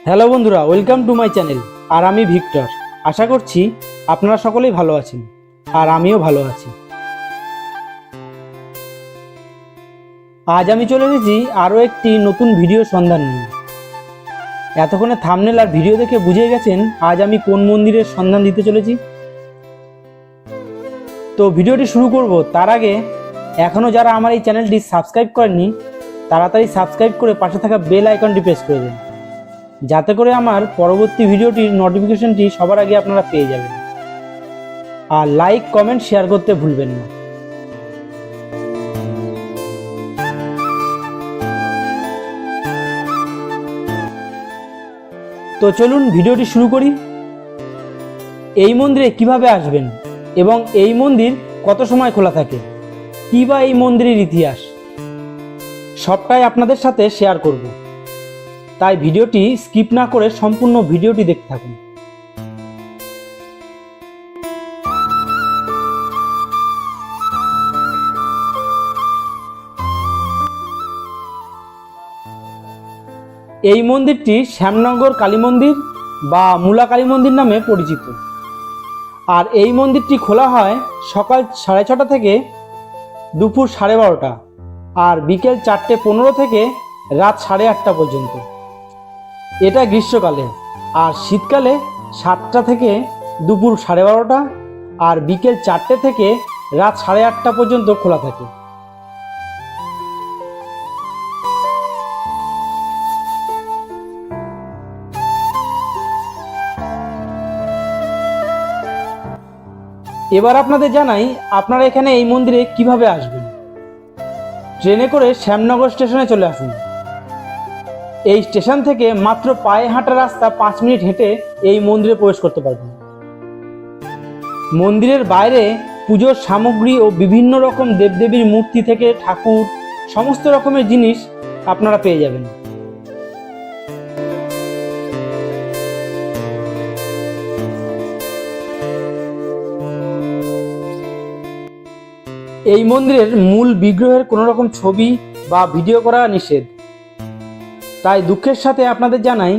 Hello বন্ধুরা, welcome to my channel. আর আমি Victor. আশা করছি আপনারা সকলেই ভালো আছেন, আর আমিও ভালো আছি। আজ আমি চলে এসেছি আরও একটি নতুন ভিডিও সন্ধান নিয়ে। এতক্ষণে থাম্বনেল আর ভিডিও দেখে বুঝে গেছেন আজ আমি কোন মন্দিরের সন্ধান দিতে চলেছি। তো ভিডিওটি শুরু করব তার আগে এখনও যারা আমার এই চ্যানেলটি সাবস্ক্রাইব করেননি তাড়াতাড়ি সাবস্ক্রাইব করে পাশে থাকা বেল আইকনটি প্রেস করে দেন, যাতে করে আমার পরবর্তী ভিডিওটির নোটিফিকেশনটি সবার আগে আপনারা পেয়ে যাবেন। আর লাইক কমেন্ট শেয়ার করতে ভুলবেন না। তো চলুন ভিডিওটি শুরু করি। এই মন্দিরে কিভাবে আসবেন এবং এই মন্দির কত সময় খোলা থাকে, কী বা এই মন্দিরের ইতিহাস, সবটাই আপনাদের সাথে শেয়ার করব। তাই ভিডিওটি স্কিপ না করে সম্পূর্ণ ভিডিওটি দেখতে থাকুন। এই মন্দিরটি শ্যামনগর কালী মন্দির বা মূলা কালী মন্দির নামে পরিচিত। আর এই মন্দিরটি খোলা হয় সকাল 6:30 থেকে দুপুর 12:30, আর বিকেল 4:15 থেকে রাত 8:30 পর্যন্ত। এটা গ্রীষ্মকালে। আর শীতকালে 7টা থেকে দুপুর 12:30 আর বিকেল 4টে থেকে রাত 8:30 পর্যন্ত খোলা থাকে। এবার আপনাদের জানাই আপনারা এখানে এই মন্দিরে কিভাবে আসবেন। ট্রেনে করে শ্যামনগর স্টেশনে চলে আসুন। এই স্টেশন থেকে মাত্র পায়ে হাঁটা রাস্তা 5 মিনিট হেঁটে এই মন্দিরে প্রবেশ করতে পারবেন। মন্দিরের বাইরে পুজোর সামগ্রী ও বিভিন্ন রকম দেবদেবীর মূর্তি থেকে ঠাকুর, সমস্ত রকমের জিনিস আপনারা পেয়ে যাবেন। এই মন্দিরের মূল বিগ্রহের কোনো রকম ছবি বা ভিডিও করা নিষেধ। তাই দুঃখের সাথে আপনাদের জানাই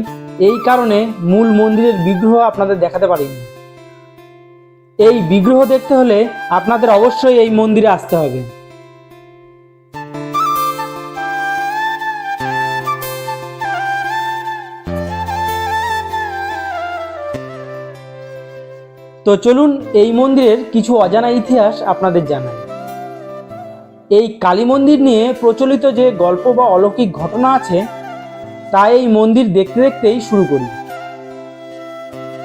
এই কারণে মূল মন্দিরের বিগ্রহ আপনাদের দেখাতে পারিনি। এই বিগ্রহ দেখতে হলে আপনাদের অবশ্যই এই মন্দিরে আসতে হবে। তো চলুন এই মন্দিরের কিছু অজানা ইতিহাস আপনাদের জানাই। এই কালী মন্দির নিয়ে প্রচলিত যে গল্প বা অলৌকিক ঘটনা আছে তা এই মন্দির দেখতে দেখতেই শুরু করি।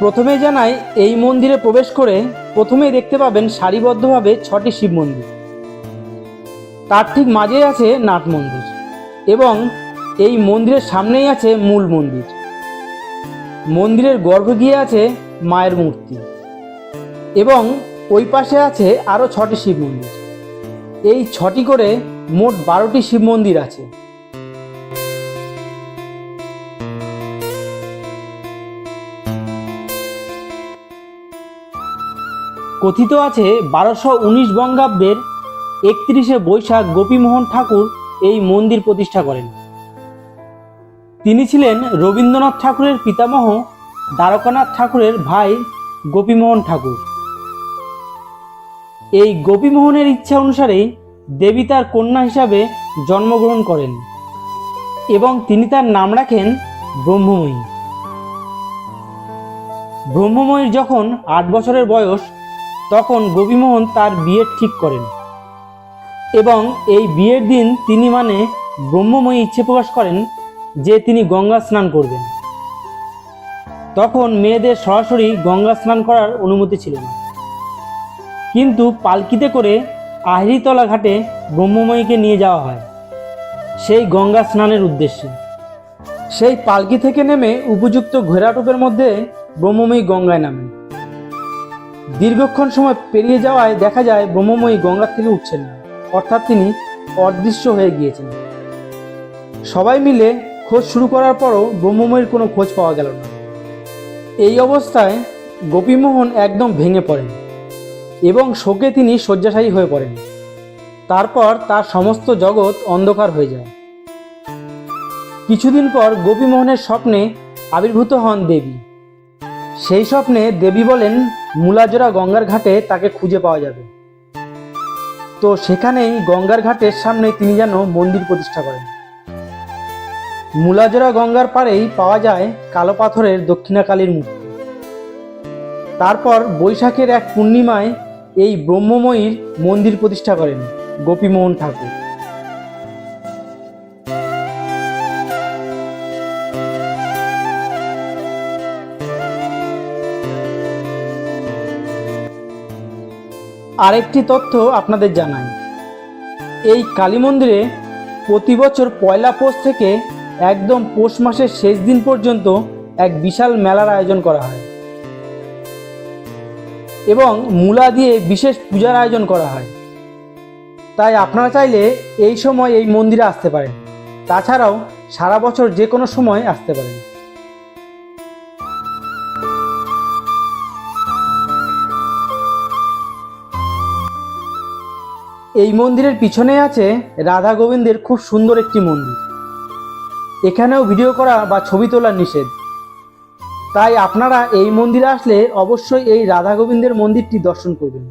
প্রথমে জানাই, এই মন্দিরে প্রবেশ করে প্রথমেই দেখতে পাবেন সারিবদ্ধভাবে 6টি শিব মন্দির। তার ঠিক মাঝে আছে নাট মন্দির এবং এই মন্দিরের সামনেই আছে মূল মন্দির। মন্দিরের গর্ভগৃহে আছে মায়ের মূর্তি এবং ওই পাশে আছে আরও 6টি শিব মন্দির। এই 6টি করে মোট 12টি শিব মন্দির আছে। কথিত আছে 1219 বঙ্গাব্দের 31শে বৈশাখ গোপীমোহন ঠাকুর এই মন্দির প্রতিষ্ঠা করেন। তিনি ছিলেন রবীন্দ্রনাথ ঠাকুরের পিতামহ দ্বারকানাথ ঠাকুরের ভাই গোপীমোহন ঠাকুর। এই গোপীমোহনের ইচ্ছা অনুসারেই দেবী তার কন্যা হিসাবে জন্মগ্রহণ করেন এবং তিনি তার নাম রাখেন ব্রহ্মময়ী। ব্রহ্মময়ীর যখন 8 বছরের বয়স তখন গোপীমোহন তার বিয়ে ঠিক করেন এবং এই বিয়ের দিন তিনি ব্রহ্মময়ী ইচ্ছে প্রকাশ করেন যে তিনি গঙ্গা স্নান করবেন। তখন মেয়েদের সরাসরি গঙ্গা স্নান করার অনুমতি ছিল না, কিন্তু পালকিতে করে আহিরিতলা ঘাটে ব্রহ্মময়ীকে নিয়ে যাওয়া হয় সেই গঙ্গা স্নানের উদ্দেশ্যে। সেই পালকি থেকে নেমে উপযুক্ত ঘোড়াটোপের মধ্যে ব্রহ্মময়ী গঙ্গায় নামেন। দীর্ঘক্ষণ সময় পেরিয়ে যাওয়ায় দেখা যায় ব্রহ্মময়ী গঙ্গার থেকে উঠছেন না, অর্থাৎ তিনি অদৃশ্য হয়ে গিয়েছেন। সবাই মিলে খোঁজ শুরু করার পরও ব্রহ্মময়ীর কোনো খোঁজ পাওয়া গেল না। এই অবস্থায় গোপীমোহন একদম ভেঙে পড়েন এবং শোকে তিনি শয্যাশায়ী হয়ে পড়েন। তারপর তার সমস্ত জগৎ অন্ধকার হয়ে যায়। কিছুদিন পর গোপীমোহনের স্বপ্নে আবির্ভূত হন দেবী। সেই স্বপ্নে দেবী বলেন মুলাজোড়া গঙ্গার ঘাটে তাকে খুঁজে পাওয়া যাবে। তো সেখানেই গঙ্গার ঘাটের সামনে তিনি যেন মন্দির প্রতিষ্ঠা করেন। মুলাজোড়া গঙ্গার পাড়েই পাওয়া যায় কালো পাথরের দক্ষিণাকালীর মূর্তি। তারপর বৈশাখের এক পূর্ণিমায় এই ব্রহ্মময়ীর মন্দির প্রতিষ্ঠা করেন গোপীমোহন ঠাকুর। আরেকটি তথ্য আপনাদের জানাই, এই কালী মন্দিরে প্রতি বছর পয়লা পৌষ থেকে একদম পৌষ মাসের শেষ দিন পর্যন্ত এক বিশাল মেলার আয়োজন করা হয় এবং মূলা দিয়ে বিশেষ পূজার আয়োজন করা হয়। তাই আপনারা চাইলে এই সময় এই মন্দিরে আসতে পারেন। তাছাড়াও সারা বছর যে কোনো সময় আসতে পারেন। এই মন্দিরের পিছনে আছে রাধা গোবিন্দের খুব সুন্দর একটি মন্দির। এখানেও ভিডিও করা বা ছবি তোলা নিষেধ। তাই আপনারা এই মন্দিরে আসলে অবশ্যই এই রাধা গোবিন্দের মন্দিরটি দর্শন করবেন।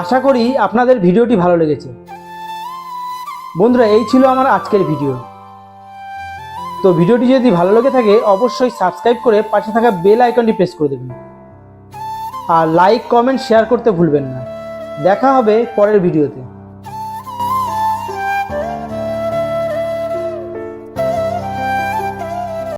আশা করি আপনাদের ভিডিওটি ভালো লেগেছে। বন্ধুরা, এই ছিল আমার আজকের ভিডিও। তো ভিডিওটি যদি ভালো লেগে থাকে অবশ্যই সাবস্ক্রাইব করে পাশে থাকা বেল আইকনটি প্রেস করে দেবেন আর লাইক কমেন্ট শেয়ার করতে ভুলবেন না। দেখা হবে পরের ভিডিওতে।